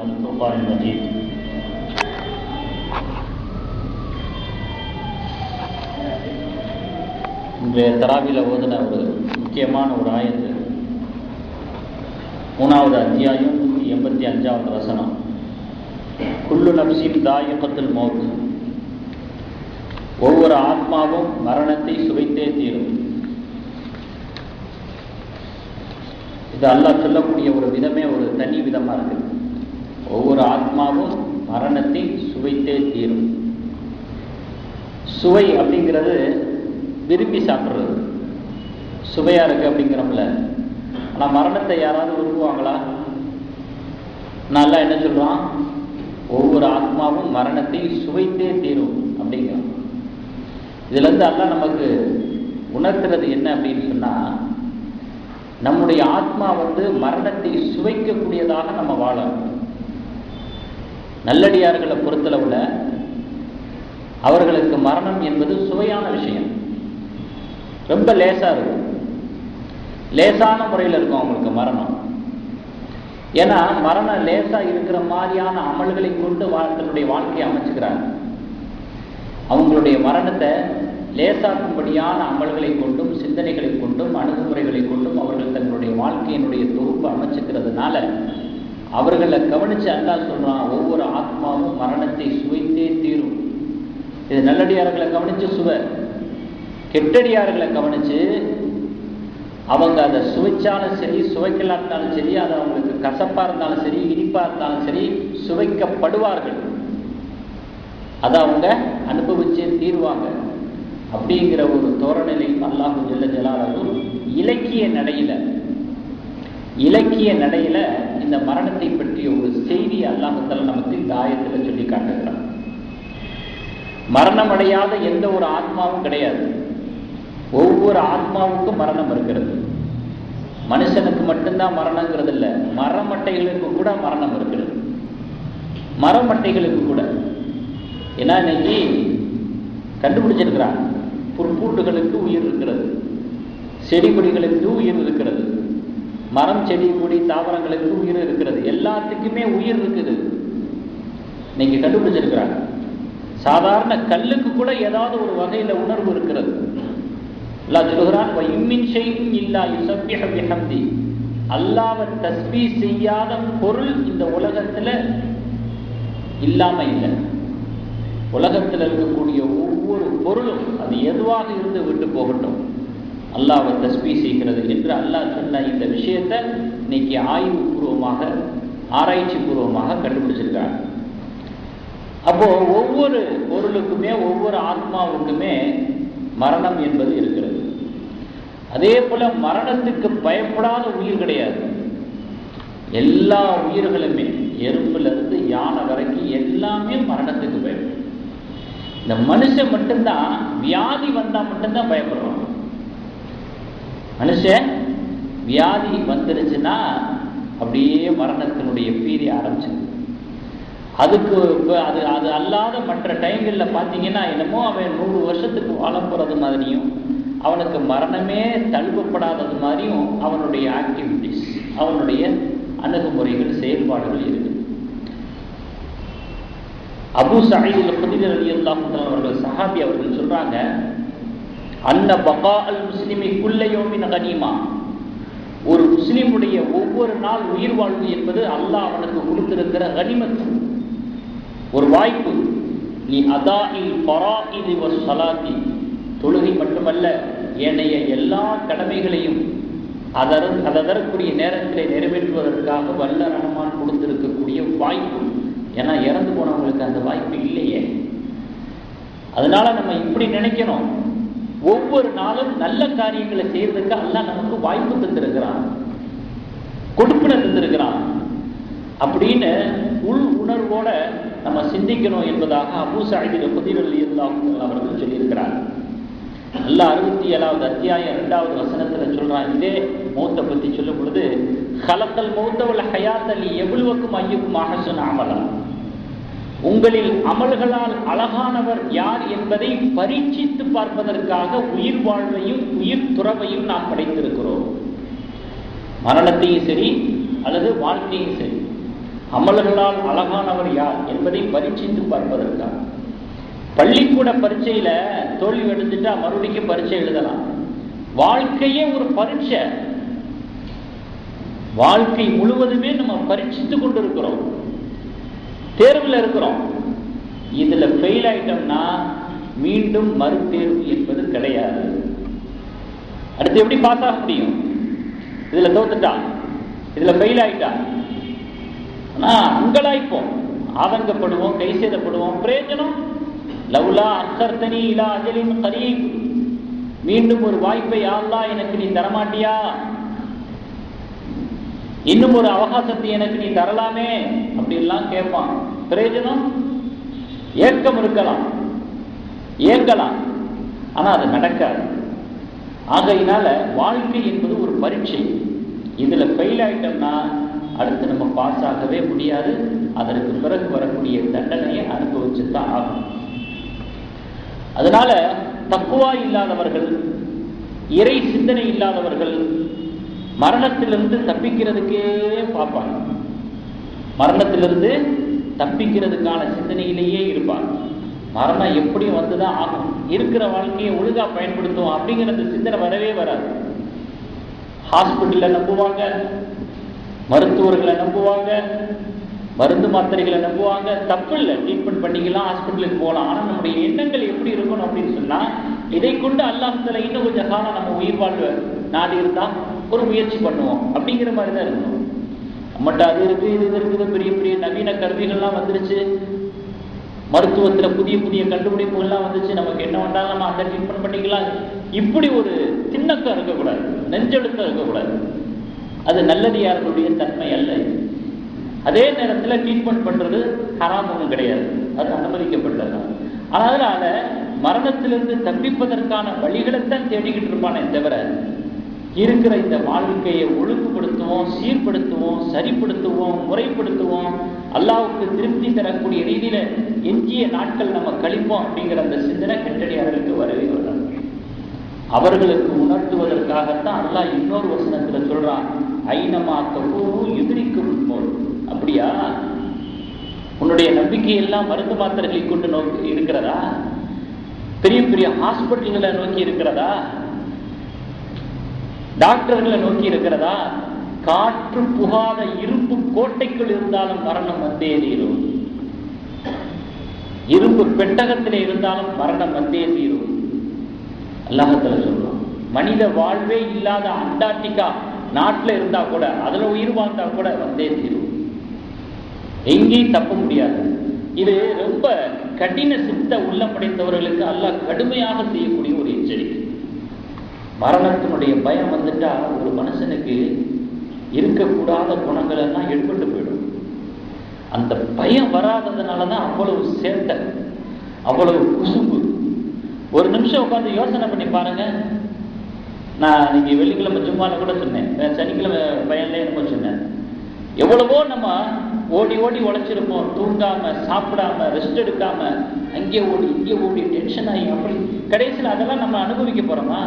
والفرقان المجيد. இன்றைய தராவில ஓதுன ஒரு முக்கியமான ஒரு ஆயத்து 3வது அத்தியாயம் 185வது வசனம். குல்லு நப்சின் தாயிகத்துல் மௌத், ஒவ்வொரு ஆத்மாவும் மரணத்தை சுவைத்தே தீரும். இது அல்லாஹ் சொல்லக்கூடிய ஒரு விதமே ஒரு தனி விதமா இருக்கு. ஒவ்வொரு ஆத்மாவும் மரணத்தை சுவைத்தே தீரும். சுவை அப்படிங்கிறது விரும்பி சாப்பிட்றது, சுவையா இருக்கு அப்படிங்கிறோம்ல. ஆனால் மரணத்தை யாராவது விரும்புவாங்களா? நல்லா என்ன சொல்றான், ஒவ்வொரு ஆத்மாவும் மரணத்தை சுவைத்தே தீரும் அப்படிங்கிறான். இதுல இருந்து அல்லாஹ் நமக்கு உணர்த்துறது என்ன அப்படின்னு சொன்னா, நம்முடைய ஆத்மா மரணத்தை சுவைக்கக்கூடியதாக நம்ம வாழணும். நல்லடியார்களை பொறுத்தளவுல அவர்களுக்கு மரணம் என்பது சுவையான விஷயம், ரொம்ப லேசா இருக்கும், லேசான முறையில் இருக்கும் அவங்களுக்கு மரணம். ஏன்னா மரணம் லேசா இருக்கிற மாதிரியான அமல்களை கொண்டு தன்னுடைய வாழ்க்கையை அமைச்சுக்கிறாங்க. அவங்களுடைய மரணத்தை லேசாக்கும்படியான அமல்களை கொண்டும் சிந்தனைகளை கொண்டும் அணுகுமுறைகளை கொண்டும் அவர்கள் தங்களுடைய வாழ்க்கையினுடைய தொகுப்பு அமைச்சுக்கிறதுனால அவர்களை கவனிச்சு அல்லாஹ் சொல்றான், ஒவ்வொரு ஆத்மாவும் மரணத்தை சுவைத்தே தீரும். இது நல்லடியார்களை கவனிச்சு சுவை, கெட்டடியார்களை கவனிச்சு அவங்க அதை சுவைச்சாலும் சரி சுவைக்கலாட்டாலும் சரி, அது அவங்களுக்கு கசப்பா இருந்தாலும் சரி இனிப்பா இருந்தாலும் சரி சுவைக்கப்படுவார்கள், அதை அவங்க அனுபவிச்சே தீர்வாங்க அப்படிங்கிற ஒரு தோரணையிலையும் அல்லாஹ் ஜல்ல ஜலாலுஹு இலக்கிய நடையில இந்த மரணத்தை பற்றிய ஒரு செய்தி அல்லாஹ் தஆலா நமக்கு இந்த ஆயத்துல சொல்லி காட்டுகிறார். மரணம் அடையாத எந்த ஒரு ஆத்மாவும் கிடையாது. ஒவ்வொரு ஆத்மாவுக்கும் மரணம் இருக்கிறது. மனுஷனுக்கு மட்டும்தான் மரணங்கிறது இல்லை, மரமட்டைகளுக்கு கூட மரணம் இருக்கிறது. மரமட்டைகளுக்கு கூட. ஏன்னா இன்னைக்கு கண்டுபிடிச்சிருக்கிறாங்க, புற்பூண்டுகளுக்கு உயிர் இருக்கிறது, செடி கொடிகளுக்கு உயிர் இருக்கிறது, மரம் செடி கொடி தாவரங்களுக்கு உயிர் இருக்கிறது, எல்லாத்துக்குமே உயிர் இருக்குது. இன்னைக்கு கண்டுபிடிச்சிருக்கிறாங்க. சாதாரண கல்லுக்கு கூட ஏதாவது ஒரு வகையில உணர்வு இருக்கிறது. அல்லாஹ் சொல்கிறான், வஇம்மின் ஷைஇன் இல்லா யுஸப்பிஹு பிஹம்தி, அல்லாஹ்வை தஸ்பீஹ் செய்யாத பொருள் இந்த உலகத்துல இல்லாம இல்லை. உலகத்தில் இருக்கக்கூடிய ஒவ்வொரு பொருளும் அது எதுவாக இருந்து விட்டு போகட்டும், அல்லாஹ்வை தஸ்பீஹ் செய்கிறது என்று அல்லாஹ் சொன்ன இந்த விஷயத்தை இன்னைக்கு ஆய்வுபூர்வமாக ஆராய்ச்சி பூர்வமாக கண்டுபிடிச்சிருக்காங்க. அப்போ ஒவ்வொரு பொருளுக்குமே ஒவ்வொரு ஆத்மாவுக்குமே மரணம் என்பது இருக்கிறது. அதே போல மரணத்துக்கு பயப்படாத உயிர் கிடையாது. எல்லா உயிர்களுமே எறும்புல இருந்து யானை வரைக்கும் எல்லாமே மரணத்துக்கு பயப்படும். இந்த மனுஷன் மட்டும்தான் வியாதி வந்தா மட்டும்தான் பயப்படுறோம். மனுஷன் வியாதி வந்துருச்சுன்னா அப்படியே மரணத்தினுடைய பீதி ஆரம்பிச்சு. அதுக்கு அது அது அல்லாத மற்ற டைம்களில் பார்த்தீங்கன்னா என்னமோ அவன் 100 வருஷத்துக்கு வாழ போகிறது மாதிரியும் அவனுக்கு மரணமே தழுவப்படாதது மாதிரியும் அவனுடைய ஆக்டிவிட்டிஸ், அவனுடைய அணுகுமுறைகள், செயல்பாடுகள் இருக்குது. அபூ சயீத் அல்-குத்ரி ரலியல்லாஹு தஆலா அவர்கள் சஹாபி அவர்கள் சொல்றாங்க, அன்ன பகா அல் முஸ்லிமி குல்ல யௌமின் கனீமா, ஒரு முஸ்லிமுடைய ஒவ்வொரு நாள் உயிர் வாழ்வு என்பது அல்லாஹ் அவனுக்கு கொடுத்திருக்கிற கனிமத், ஒரு வாய்ப்பு. நீ அதாஇல் ஃபராஇதி வஸ்ஸலாத்தி, தொழுகை மட்டுமல்ல ஏனைய எல்லா கடமைகளையும் அதற்குரிய நேரத்திலே நிறைவேற்றுவதற்காக வல்ல ரஹ்மான் கொடுத்திருக்கக்கூடிய வாய்ப்பு. ஏன்னா இறந்து போனவங்களுக்கு அந்த வாய்ப்பு இல்லையே. அதனால நம்ம இப்படி நினைக்கணும், ஒவ்வொரு நாளும் நல்ல காரியங்களை செய்யறதுக்கு அல்லாஹ் நமக்கு வாய்ப்பு தந்திருக்கிறான், கொடுப்பினை தந்திருக்கிறான் அப்படின்னு உள் உணர்வோட நம்ம சிந்திக்கணும் என்பதாக அபூ சயீத் அல்-குத்ரி ரலியல்லாஹு தஆலா அவர்கள் சொல்லியிருக்கிறார். அல்லாஹ் 67வது அத்தியாயம் 2வது வசனத்துல சொல்றான், இதே மௌத்தை பத்தி சொல்லும் பொழுது, ஹலக்கல் மௌத்த வல் ஹயாத்த லியப்லுவக்கும் அய்யுக்கும் அஹ்ஸனு அமலா, உங்களில் அமல்களால் அழகானவர் யார் என்பதை பரீட்சித்து பார்ப்பதற்காக உயிர் வாழ்வையும் உயிர் துறவையும் நாம் படைத்திருக்கிறோம். மரணத்தையும் சரி அல்லது வாழ்க்கையும் சரி அமல்களால் அழகானவர் யார் என்பதை பரீட்சித்து பார்ப்பதற்காக. பள்ளிக்கூட பரீட்சையில தோல்வி அடைஞ்சிட்டா மறுபடியும் பரீட்சை எழுதலாம். வாழ்க்கையே ஒரு பரீட்சை. வாழ்க்கை முழுவதுமே நம்ம பரீட்சித்து கொண்டு இருக்கிறோம், தேர்வில் இருக்கிறோம். இதுல ஃபெயில் ஆயிட்டோம்னா மீண்டும் மறுதேர்வு என்பது கிடையாது. அடுத்து எப்படி பாஸ் ஆக முடியும்? இதுல தோத்துட்டா, இதுல ஃபெயில் ஆயிட்டா அங்கலாய்ப்போம், ஆதங்கப்படுவோம், கை சேதப்படுவோம். பிரயோஜனம் லவ்லா அக்கர்த்தனி இலா அஜலின் கரீப், மீண்டும் ஒரு வாய்ப்பை யா அல்லாஹ் எனக்கு நீ தரமாட்டியா, இன்னும் ஒரு அவகாசத்தை எனக்கு நீ தரலாமே அப்படின்லாம் கேட்பான். பிரயோஜனம் ஏக்கம் இருக்கலாம், ஏங்கலாம், ஆனா அது நடக்காது. ஆகையினால வாழ்க்கை என்பது ஒரு பரீட்சை. இதுல ஃபெயில் ஆயிட்டோம்னா அடுத்து நம்ம பாஸ் ஆகவே முடியாது. அதற்கு பிறகு வரக்கூடிய தண்டனையை அனுபவிச்சுதான் ஆகும். அதனால தக்குவா இல்லாதவர்கள், இறை சிந்தனை இல்லாதவர்கள் மரணத்திலிருந்து தப்பிக்கிறதுக்கே பார்ப்பாங்க. மரணத்திலிருந்து தப்பிக்கிறதுக்கான சிந்தனையிலேயே இருப்பாங்க. மரணம் எப்படியும் வந்துதான் ஆகும், இருக்கிற வாழ்க்கையை ஒழுங்கா பயன்படுத்துவோம் அப்படிங்கிறது சிந்தனை வரவே வராது. ஹாஸ்பிட்டல்ல நம்புவாங்க, மருத்துவர்களை நம்புவாங்க, மருந்து மாத்திரைகளை நம்புவாங்க. தப்பு இல்லை, ட்ரீட்மெண்ட் பண்ணிக்கலாம், ஹாஸ்பிட்டலுக்கு போகலாம். ஆனால் நம்முடைய எண்ணங்கள் எப்படி இருக்கணும் அப்படின்னு சொன்னா, இதை கொண்டு அல்லாஹ் தஆலா இன்னும் கொஞ்சம் காலம் நம்ம உயிர் வாழ்வு நாடு இருந்தா ஒரு முயற்சி பண்ணுவோம் அப்படிங்கிற மாதிரி தான் இருக்கணும். நம்மகிட்ட அது இருக்கு, இது இருக்குது, பெரிய பெரிய நவீன கருவிகள்லாம் வந்துருச்சு, மருத்துவத்துல புதிய புதிய கண்டுபிடிப்புகள்லாம் வந்துச்சு, நமக்கு என்ன வேண்டாலும் நம்ம அந்த ட்ரீட்மெண்ட் பண்ணிக்கலாம். இப்படி ஒரு திண்ணக்கம் இருக்கக்கூடாது, நெஞ்செழுத்தம் இருக்கக்கூடாது. அது நல்லடியார்களுடைய தன்மை அல்ல. அதே நேரத்தில் ட்ரீட்மெண்ட் பண்றது ஹராம் ஒன்றும் கிடையாது, அது அனுமதிக்கப்பட்டது. அதனால மரணத்திலிருந்து தப்பிப்பதற்கான வழிகளைத்தான் தேடிக்கிட்டு இருப்பானே தவிர, இருக்கிற இந்த வாழ்க்கையை ஒழுங்குபடுத்துவோம், சீர்படுத்துவோம், சரிப்படுத்துவோம், முறைப்படுத்துவோம், அல்லாஹ்வுக்கு திருப்தி தரக்கூடிய ரீதியில எஞ்சிய நாட்கள் நம்ம கழிப்போம் அப்படிங்கிற அந்த சிந்தனை கெட்டடியார்களுக்கு வரவே வராது. அவர்களுக்கு உணர்த்துவதற்காகத்தான் அல்லாஹ் இன்னொரு வசனத்துல சொல்றான், ஐனமா தகூரு யுத்ரிக்கும் மௌத். அப்படியா? உன்னுடைய நம்பிக்கையெல்லாம் மருந்து மாத்திரைகளை கொண்டு நோக்கி இருக்கிறதா? பெரிய பெரிய ஹாஸ்பிட்டல்களை நோக்கி இருக்கிறதா? டாக்டர்களை நோக்கி இருக்கிறதா? காற்று புகாத இரும்பு கோட்டைக்குள் இருந்தாலும் மரணம் வந்தே தீரும். இரும்பு பெட்டகத்திலே இருந்தாலும் மரணம் வந்தே தீரும். அல்லாஹ் தஆலா சொல்றான், மனித வாழ்வே இல்லாத அண்டார்டிகா நாட்டில் இருந்தா கூட, அதுல உயிர் வாழ்ந்தா கூட வந்தே தீரும், எங்கேயும் தப்ப முடியாது. இது ரொம்ப கடின சித்த உள்ளம் படைத்தவர்களுக்கு அல்லாஹ் கடுமையாக செய்யக்கூடிய ஒரு எச்சரிக்கை. மரணத்தினுடைய பயம் வந்துட்டா ஒரு மனுஷனுக்கு இருக்கக்கூடாத குணங்கள் எல்லாம் எடுபட்டு போயிடும். அந்த பயம் வராததுனாலதான் அவ்வளவு சேட்டை, அவ்வளவு குசும்பு. ஒரு நிமிஷம் உட்காந்து யோசனை பண்ணி பாருங்க. நான் இன்னைக்கு வெள்ளிக்கிழமை ஜும்மால கூட சொன்னேன், சனிக்கிழமை பையன்ல என்னமோ சொன்னேன். எவ்வளவோ நம்ம ஓடி ஓடி உழைச்சிருப்போம், தூங்காம சாப்பிடாம ரெஸ்ட் எடுக்காம, அங்கே ஓடி இங்கே ஓடி டென்ஷன் ஆகி, அப்படி கடைசியில் அதெல்லாம் நம்ம அனுபவிக்க போறோமா?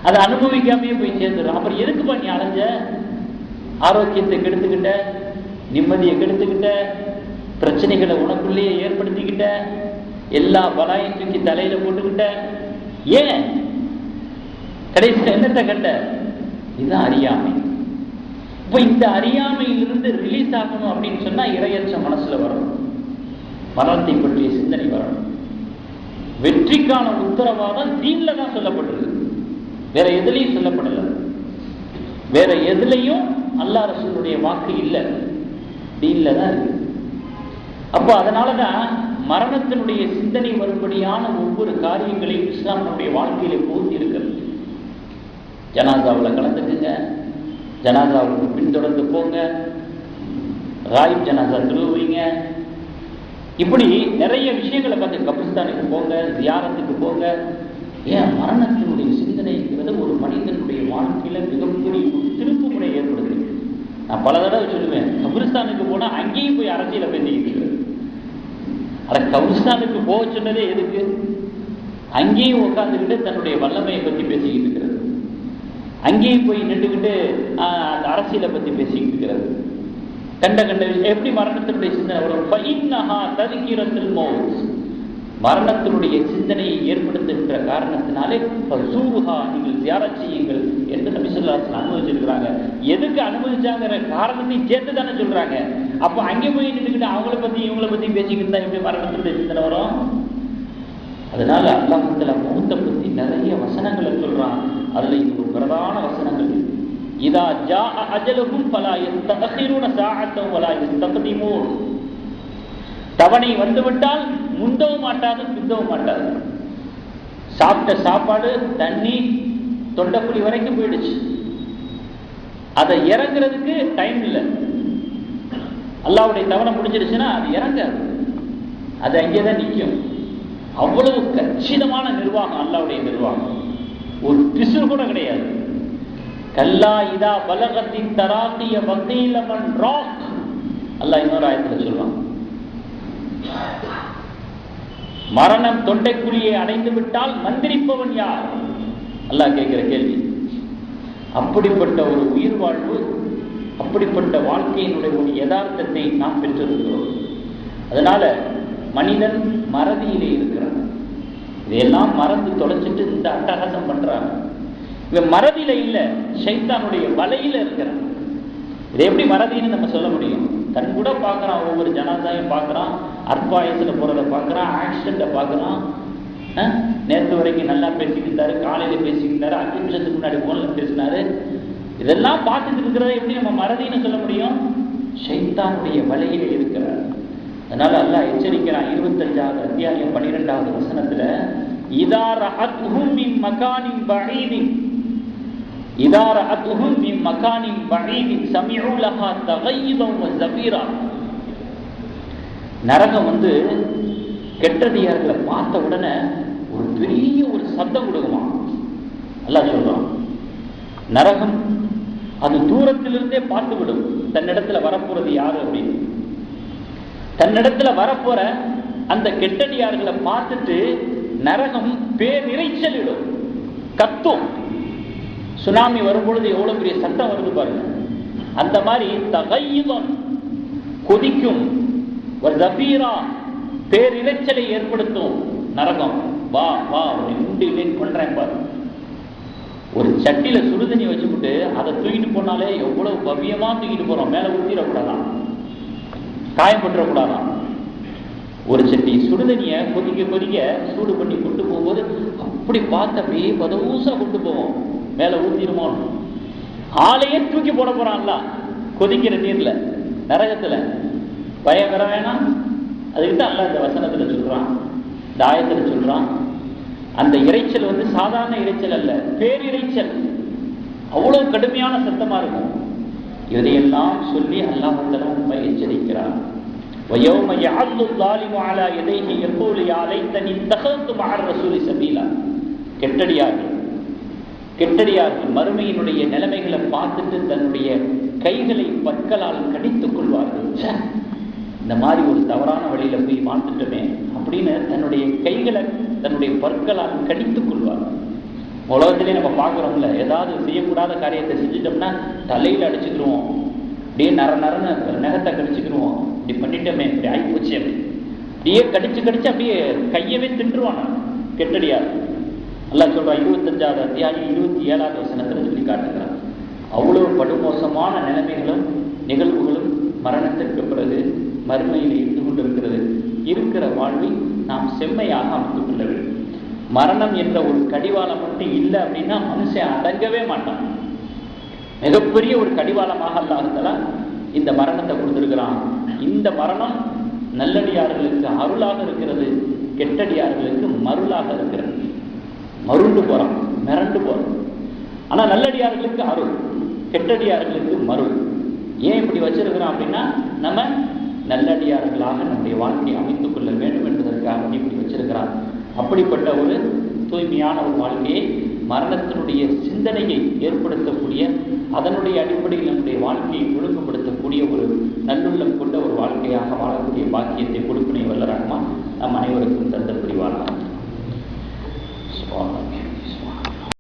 அதை அனுபவிக்காமே போய் சேர்ந்துடும். அப்புறம் எதுக்குப்பா நீ அலைஞ்ச? ஆரோக்கியத்தை கெடுத்துக்கிட்ட, நிம்மதியை கெடுத்துக்கிட்ட, பிரச்சனைகளை உனக்குள்ளேயே ஏற்படுத்திக்கிட்ட, எல்லா பலாயும் தூக்கி தலையில போட்டுக்கிட்ட. ஏன்? கடைசியில் என்னத்தை கண்ட? இதுதான் அறியாமை. இப்ப இந்த அறியாமையிலிருந்து ரிலீஸ் ஆகணும் அப்படின்னு சொன்னா இரையற்ற மனசுல வரணும், மரணத்தை பற்றிய சிந்தனை வரணும். வெற்றிக்கான உத்தரவாதம் தீன்ல தான் சொல்லப்பட்டிருக்கு, வேற எதுலையும் சொல்லப்படல. வேற எதுலையும் அல்லாஹ் ரசூலுடைய வாக்கு இல்லை, தீன்ல தான் இருக்கு. அப்போ அதனாலதான் மரணத்தினுடைய சிந்தனை வரும்படியான ஒவ்வொரு காரியங்களையும் இஸ்லாம் நம்முடைய வாழ்க்கையில பூர்த்தி இருக்கிறது. ஜனாசாவில் கலந்துக்குங்க, ஜனாசாவுக்கு பின்தொடர்ந்து போங்க, ராயிப் ஜனாசா திருவுவீங்க, இப்படி நிறைய விஷயங்களை பார்த்து கபிரிஸ்தானுக்கு போங்க, தியானத்துக்கு போங்க. ஏன்? மரணத்தினுடைய சிந்தனைங்கிறது ஒரு மனிதனுடைய வாழ்க்கையில மிகப்பெரிய திருப்பு முறை ஏற்படுது. நான் பல தடவை சொல்லுவேன், கபிரிஸ்தானுக்கு போனா அங்கேயும் போய் அரசியலை பேசிக்கிட்டு, அட கபிரிஸ்தானுக்கு போக சொன்னதே எதுக்கு? அங்கேயும் உட்காந்துக்கிட்டு தன்னுடைய வல்லமையை பற்றி பேசிக்கிட்டு இருக்கிறது, அங்கேயும் போய் நின்றுக்கிட்டு அந்த அரசியலை பற்றி பேசிக்கிட்டு இருக்கிறது. கண்ட எப்படி மரணத்தினுடைய சிந்தனை வரும்? ஃபஇன்னஹா தذكرத்துல் மௌத், மரணத்தினுடைய சிந்தனையை ஏற்படுத்துகின்ற காரணத்தினாலே ஃபஸூருஹா, நீங்கள் ஜியாரத் செய்யுங்கள் என்று நபி ஸல்லல்லாஹு அலைஹி வஸல்லம் அனுமதிச்சிருக்கிறாங்க. எதுக்கு அனுமதிச்சாங்கிற காரணத்தையும் சேர்த்து தானே சொல்றாங்க. அப்போ அங்கே போய் நின்றுக்கிட்டு அவங்கள பத்தி இவங்கள பத்தி பேசிக்கிட்டு இருந்தா எப்படி மரணத்தினுடைய சிந்தனை வரும்? அதனால அல்லாஹ் தஆலா மௌத்தை பத்தி நிறைய வசனங்களை சொல்றான். அதுல இது ஒரு பிரதான வசனங்கள். இதா ஜாஅ அஜலுஹும் ஃபலா யஸ்தஅখিরூன சாஅத்தன் வலா யஸ்தக்திமூன், தவணை வந்துவிட்டால் முந்தவும் மாட்டாது பிந்தவும் மாட்டாது. சாப்பிட்ட சாப்பாடு தண்ணி தொண்டைக்குழி வரைக்கும் போயிடுச்சு, அதை இறங்குறதுக்கு டைம் இல்லை. அல்லாஹ்வுடைய தவணை முடிஞ்சிருச்சுன்னா அது இறங்காது, அது அங்கேதான் நிற்கும். அவ்வளவு கச்சிதமான நிர்வாகம் அல்லாஹ்வுடைய நிர்வாகம், ஒரு பிசுறு கூட கிடையாது. கல்லா இதா பலகத்தின் தராக்கிய வக்கீல மன் ராக், அல்லாஹ் இன்னொரு ஆயத்துல சொல்றான். மரணம் தொண்டைக்குழியை அடைந்து விட்டால் மந்திரிப்பவன் யார்? அல்லாஹ் கேட்கிற கேள்வி. அப்படிப்பட்ட ஒரு உயிர் வாழ்வு, அப்படிப்பட்ட வாழ்க்கையினுடைய ஒரு யதார்த்தத்தை நாம் பெற்றிருக்கிறோம். அதனால மனிதன் மறதியிலே இருக்கிறான். இதையெல்லாம் மறந்து தொலைச்சிட்டு இந்த அட்டகாசம் பண்றாங்க. இவன் மறதியில இல்ல, ஷைத்தானுடைய வலையில இருக்கிறான். இதை எப்படி மறதின்னு நம்ம சொல்ல முடியும்? கண் கூட பார்க்கறான், ஒவ்வொரு ஜனாதாவையும் பார்க்கறான், அற்பாயத்துல போறதை பார்க்கறான், ஆக்சிடென்ட்டை பார்க்கறான். நேற்று வரைக்கும் நல்லா பேசிக்கிட்டாரு, காலையில பேசிக்கிட்டாரு, 5 நிமிஷத்துக்கு முன்னாடி போன்ல பேசினாரு. இதெல்லாம் பார்த்துட்டு இருக்கிறத எப்படி நம்ம மறதின்னு சொல்ல முடியும்? ஷைத்தானுடைய வலையில இருக்கிறார். அதனால அல்லாஹ் எச்சரிக்கிறான். 25வது அத்தியாயம் 12வது வசனத்துல, இதா ரஅத்ஹும் மின் மகானின் பஈதின், இதா ரஅத்ஹும் மின் மகானின் பஈதின் சமிஉ லஹா தகையிதன் வ ஸபீரா. நரகம் வந்து கெட்டடியார்களை பார்த்த உடனே ஒரு பெரிய ஒரு சத்தம் கொடுக்குமா. அல்லாஹ் சொல்றான், நரகம் அது தூரத்திலிருந்தே பார்த்து விடும் தன்னிடத்துல வரப்போறது யாரு அப்படின்னு. தன்னிடத்துல வரப்போற அந்த கெட்டடியார்களை பார்த்துட்டு நரகம் பேரிரைச்சல் இடும், கத்தும். சுனாமி வரும்பொழுது எவ்வளவு பெரிய சத்தம் வருது பாருங்க. அந்த மாதிரி தகையிதன் கொதிக்கும், ஜபீரா பேரிரைச்சலை ஏற்படுத்தும் நரகம். வா வா உண்டு பண்றேன் பாரு. ஒரு சட்டியில சுடுதண்ணி வச்சுக்கிட்டு அதை தூக்கிட்டு போனாலே எவ்வளவு பவ்யமா தூக்கிட்டு போறோம். மேல ஊத்திடக்கூடாதான், காயப்பட்டுறக்கூடாதான். ஒரு சட்டி சுடுதண்ணிய கொதிக்க கொதிக்க சூடு பண்ணி கொண்டு போகும்போது அப்படி பார்த்து அப்படியே பதவூசா கொண்டு போவோம். மேல ஊத்திடுமோ, ஆளையே தூக்கி போட போறான்ல கொதிக்கிற நீர்ல நரகத்துல. பயம் வர வேணாம். அதுக்கு தான் அல்லாஹ் இந்த வசனத்துல சொல்றான், இந்த ஆயத்துல சொல்றான், அந்த இரைச்சல் வந்து சாதாரண இரைச்சல் அல்ல, பேரிரைச்சல். அவ்வளவு கடுமையான சத்தமா இருக்கும். இதையெல்லாம் சொல்லி அல்லாஹ் தஆலா எச்சரிக்கிறார். وَيَوْمَ يَعَضُّ الظَّالِمُ عَلَى يَدَيْهِ يَقُولُ يَا لَيْتَنِي اتَّخَذْتُ مَعَ الرَّسُولِ سَبِيلًا. கெட்டடியார்கள் மறுமையினுடைய நிலைமைகளை பார்த்துட்டு தன்னுடைய கைகளை பற்களால் கடித்துக் கொள்வார்கள். இந்த மாதிரி ஒரு தவறான வழியில போய் மாட்டுட்டோமே அப்படின்னு தன்னுடைய கைகளை தன்னுடைய பற்களால் கடித்துக் கொள்வார்கள். உலகத்திலே நம்ம பார்க்குறோம்ல, ஏதாவது செய்யக்கூடாத காரியத்தை செஞ்சுட்டோம்னா தலையில அடிச்சுக்கிடுவோம், அப்படியே நரன்னு நகத்தை கடிச்சுக்கிடுவோம். இப்படி பண்ணிட்டோமே, இப்படி ஆகிப்போச்சு, அப்படியே கடிச்சு கடிச்சு அப்படியே கையவே தின்றுவான் கெட்டடியார். அல்லாஹ் சொல்றான் 25வது அத்தியாயம் 27வது வசனத்துல சொல்லி காட்டுகிறான். அவ்வளவு படுமோசமான நிலைமைகளும் நிகழ்வுகளும் மரணத்திற்கு பிறகு மறுமையில் இருந்து கொண்டிருக்கிறது. இருக்கிற வாழ்வை நாம் செம்மையாக அமைத்துக் கொள்ள வேண்டும். மரணம் என்ற ஒரு கடிவாளம் மட்டும் இல்லை அப்படின்னா மனுஷன் அடங்கவே மாட்டான். மிகப்பெரிய ஒரு கடிவாளமாக அல்லாஹ் தஆலா இந்த மரணத்தை கொடுத்திருக்கிறான். இந்த மரணம் நல்லடியார்களுக்கு அருளாக இருக்கிறது, கெட்டடியார்களுக்கு மருளாக இருக்கிறது. மருண்டு போறான், மிரண்டு போறான். ஆனா நல்லடியார்களுக்கு அருள், கெட்டடியார்களுக்கு மருள். ஏன் இப்படி வச்சிருக்கிறான் அப்படின்னா நம்ம நல்லடியார்களாக நம்முடைய வாழ்க்கையை அமைத்துக் கொள்ள வேண்டும் என்பதற்காக இப்படி வச்சிருக்கிறான். அப்படிப்பட்ட ஒரு தூய்மையான ஒரு வாழ்க்கையை, மரணத்தினுடைய சிந்தனையை ஏற்படுத்தக்கூடிய, அதனுடைய அடிப்படையில் நம்முடைய வாழ்க்கையை ஒழுங்குபடுத்தக்கூடிய ஒரு நல்லுள்ளம் கொண்ட ஒரு வாழ்க்கையாக வாழக்கூடிய பாக்கியத்தை கொடுப்பினை வல்ல ரஹ்மான் நம் அனைவருக்கும் தந்த புரிவானாக.